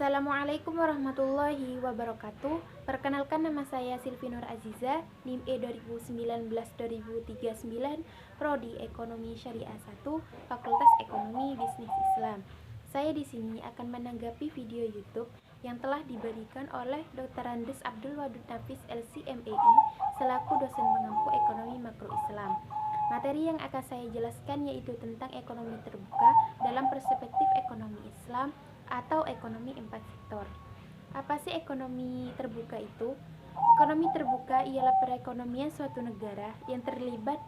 Assalamualaikum warahmatullahi wabarakatuh. Perkenalkan, nama saya Silvi Nur Aziza, NIM E 2019-2039, Prodi Ekonomi Syariah 1, Fakultas Ekonomi Bisnis Islam. Saya di sini akan menanggapi video YouTube yang telah diberikan oleh Dr. Andes Abdul Wadud Nafis LC.MEI selaku dosen mengampu ekonomi makro Islam. Materi yang akan saya jelaskan yaitu tentang ekonomi terbuka dalam perspektif ekonomi Islam atau ekonomi 4 sektor. Apa sih ekonomi terbuka itu? Ekonomi terbuka ialah perekonomian suatu negara yang terlibat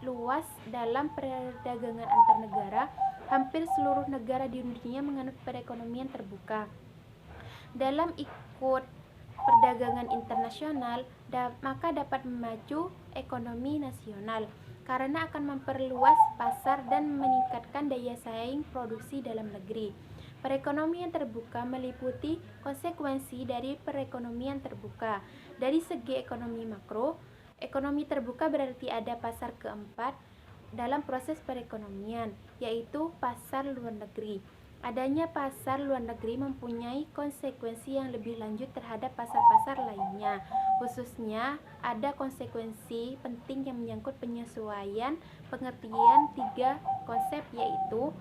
luas dalam perdagangan antar negara. Hampir seluruh negara di dunia menganut perekonomian terbuka. Dalam ikut perdagangan internasional, maka dapat memacu ekonomi nasional karena akan memperluas pasar dan meningkatkan daya saing produksi dalam negeri. Perekonomian terbuka meliputi konsekuensi dari perekonomian terbuka. Dari segi ekonomi makro, ekonomi terbuka berarti ada pasar keempat dalam proses perekonomian, yaitu pasar luar negeri. Adanya pasar luar negeri mempunyai konsekuensi yang lebih lanjut terhadap pasar-pasar lainnya. Khususnya ada konsekuensi penting yang menyangkut penyesuaian pengertian tiga konsep, yaitu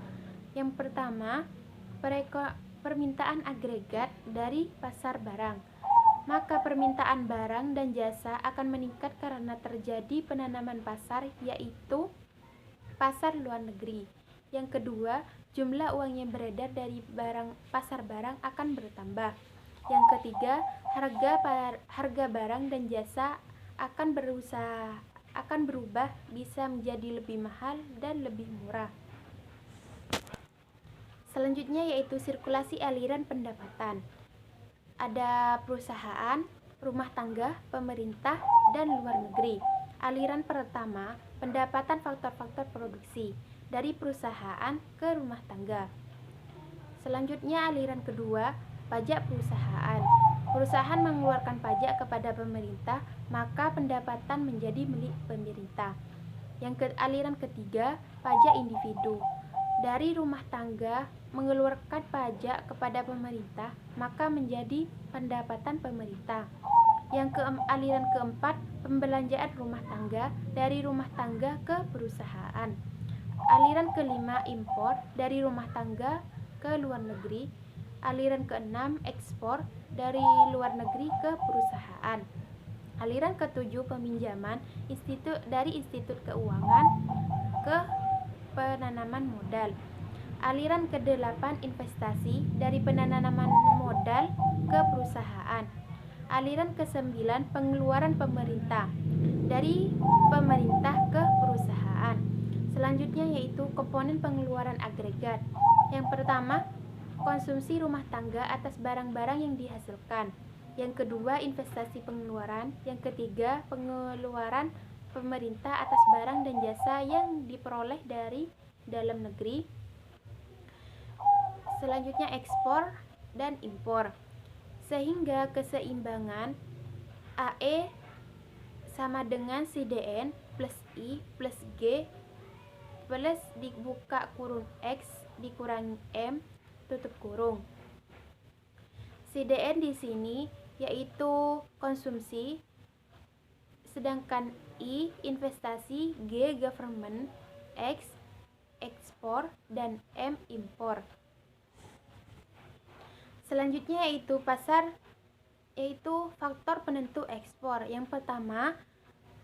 yang pertama, permintaan agregat dari pasar barang. Maka permintaan barang dan jasa akan meningkat karena terjadi penanaman pasar, yaitu pasar luar negeri. Yang kedua, jumlah uang yang beredar dari pasar barang akan bertambah. Yang ketiga, harga barang dan jasa akan berubah, bisa menjadi lebih mahal dan lebih murah. Selanjutnya yaitu sirkulasi aliran pendapatan. Ada perusahaan, rumah tangga, pemerintah, dan luar negeri. Aliran pertama, pendapatan faktor-faktor produksi dari perusahaan ke rumah tangga. Selanjutnya aliran kedua, pajak perusahaan. Perusahaan mengeluarkan pajak kepada pemerintah, maka pendapatan menjadi milik pemerintah. Aliran ketiga, pajak individu. Dari rumah tangga mengeluarkan pajak kepada pemerintah, maka menjadi pendapatan pemerintah. Aliran keempat, pembelanjaan rumah tangga dari rumah tangga ke perusahaan. Aliran kelima, impor dari rumah tangga ke luar negeri. Aliran keenam, ekspor dari luar negeri ke perusahaan. Aliran ketujuh, peminjaman dari institut keuangan ke penanaman modal. Aliran ke-8, investasi dari penanaman modal ke perusahaan. Aliran ke-9, pengeluaran pemerintah dari pemerintah ke perusahaan. Selanjutnya yaitu komponen pengeluaran agregat. Yang pertama, konsumsi rumah tangga atas barang-barang yang dihasilkan. Yang kedua, investasi pengeluaran. Yang ketiga, pengeluaran pemerintah atas barang dan jasa yang diperoleh dari dalam negeri. Selanjutnya ekspor dan impor. Sehingga keseimbangan AE sama dengan CDN plus I plus G plus dibuka kurung X dikurangi M tutup kurung. CDN di sini yaitu konsumsi, sedangkan I investasi, G government, X ekspor, dan M impor. Selanjutnya yaitu faktor penentu ekspor. Yang pertama,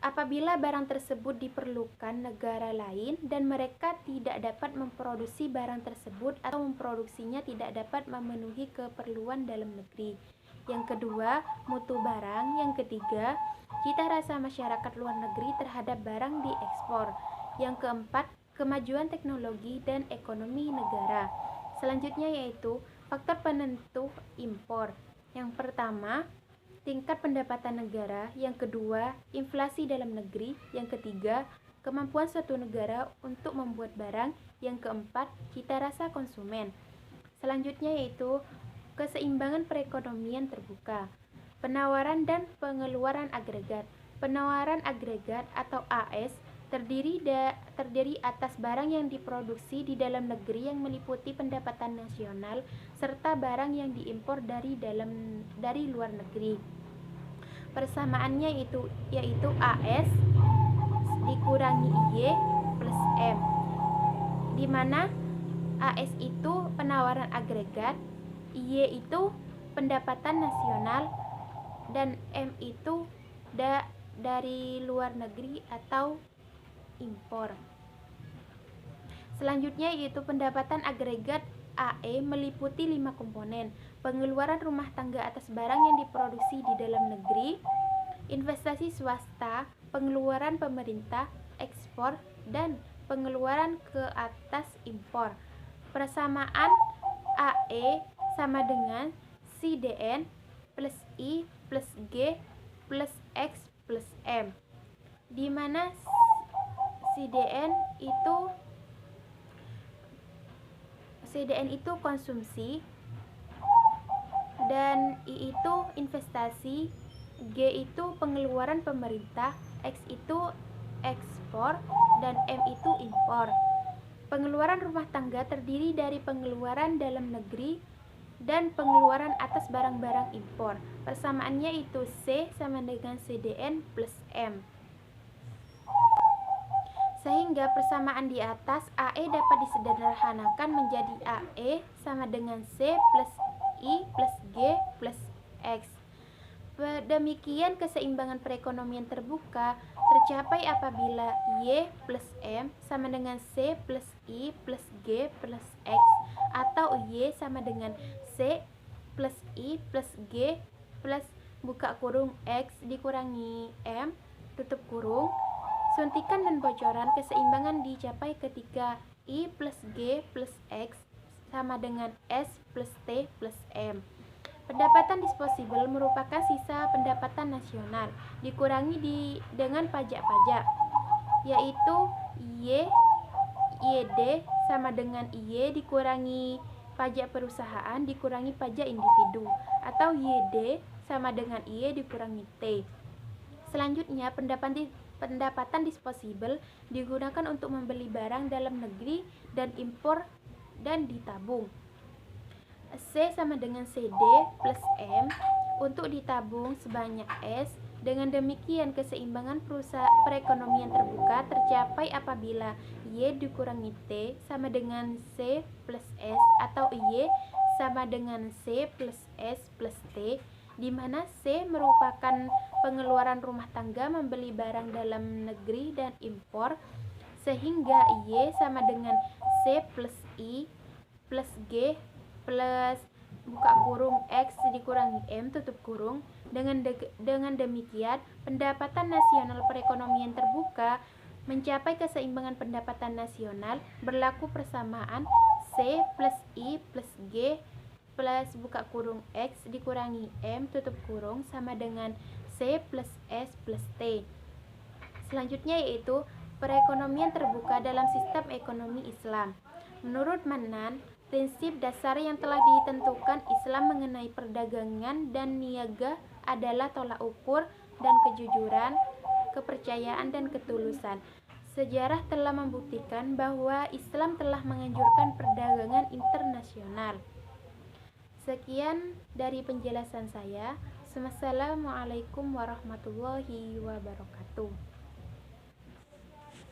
apabila barang tersebut diperlukan negara lain dan mereka tidak dapat memproduksi barang tersebut atau memproduksinya tidak dapat memenuhi keperluan dalam negeri. Yang kedua, mutu barang. Yang ketiga, cita rasa masyarakat luar negeri terhadap barang diekspor. Yang keempat, kemajuan teknologi dan ekonomi negara. Selanjutnya yaitu faktor penentu impor. Yang pertama, tingkat pendapatan negara. Yang kedua, inflasi dalam negeri. Yang ketiga, kemampuan suatu negara untuk membuat barang. Yang keempat, cita rasa konsumen. Selanjutnya yaitu keseimbangan perekonomian terbuka. Penawaran dan pengeluaran agregat. Penawaran agregat atau AS terdiri atas barang yang diproduksi di dalam negeri yang meliputi pendapatan nasional serta barang yang diimpor dari luar negeri. Persamaannya yaitu AS dikurangi Y plus M, di mana AS itu penawaran agregat, Y itu pendapatan nasional, dan M itu dari luar negeri atau impor. Selanjutnya yaitu pendapatan agregat AE meliputi 5 komponen: pengeluaran rumah tangga atas barang yang diproduksi di dalam negeri, investasi swasta, pengeluaran pemerintah, ekspor, dan pengeluaran ke atas impor. Persamaan AE sama dengan CDN plus I plus G plus X plus M, di mana CDN itu konsumsi, dan I itu investasi, G itu pengeluaran pemerintah, X itu ekspor, dan M itu impor. Pengeluaran rumah tangga terdiri dari pengeluaran dalam negeri dan pengeluaran atas barang-barang impor. Persamaannya itu C sama dengan CDN plus M. Sehingga persamaan di atas, AE dapat disederhanakan menjadi AE sama dengan C plus I plus G plus X. Demikian keseimbangan perekonomian terbuka tercapai apabila Y plus M sama dengan C plus I plus G plus X, atau Y sama dengan C plus I plus G plus buka kurung X dikurangi M tutup kurung. Suntikan dan bocoran keseimbangan dicapai ketika I plus G plus X sama dengan S plus T plus M. Pendapatan disposable merupakan sisa pendapatan nasional dikurangi dengan pajak-pajak, yaitu YD sama dengan Y dikurangi pajak perusahaan dikurangi pajak individu, atau YD sama dengan Y dikurangi T. Selanjutnya, pendapatan disposable digunakan untuk membeli barang dalam negeri dan impor dan ditabung. C sama dengan CD plus M untuk ditabung sebanyak S. Dengan demikian keseimbangan perekonomian terbuka tercapai apabila Y dikurangi T sama dengan C plus S, atau Y sama dengan C plus S plus T, di mana C merupakan pengeluaran rumah tangga membeli barang dalam negeri dan impor, sehingga Y sama dengan C plus I plus G plus buka kurung X dikurangi M tutup kurung. Dengan demikian, pendapatan nasional perekonomian terbuka mencapai keseimbangan pendapatan nasional. Berlaku persamaan C plus I plus G plus buka kurung X dikurangi M tutup kurung sama dengan C plus S plus T. Selanjutnya yaitu perekonomian terbuka dalam sistem ekonomi Islam. Menurut Manan, prinsip dasar yang telah ditentukan Islam mengenai perdagangan dan niaga adalah tolak ukur dan kejujuran, kepercayaan dan ketulusan. Sejarah telah membuktikan bahwa Islam telah menganjurkan perdagangan internasional. Sekian dari penjelasan saya. Wassalamualaikum warahmatullahi wabarakatuh.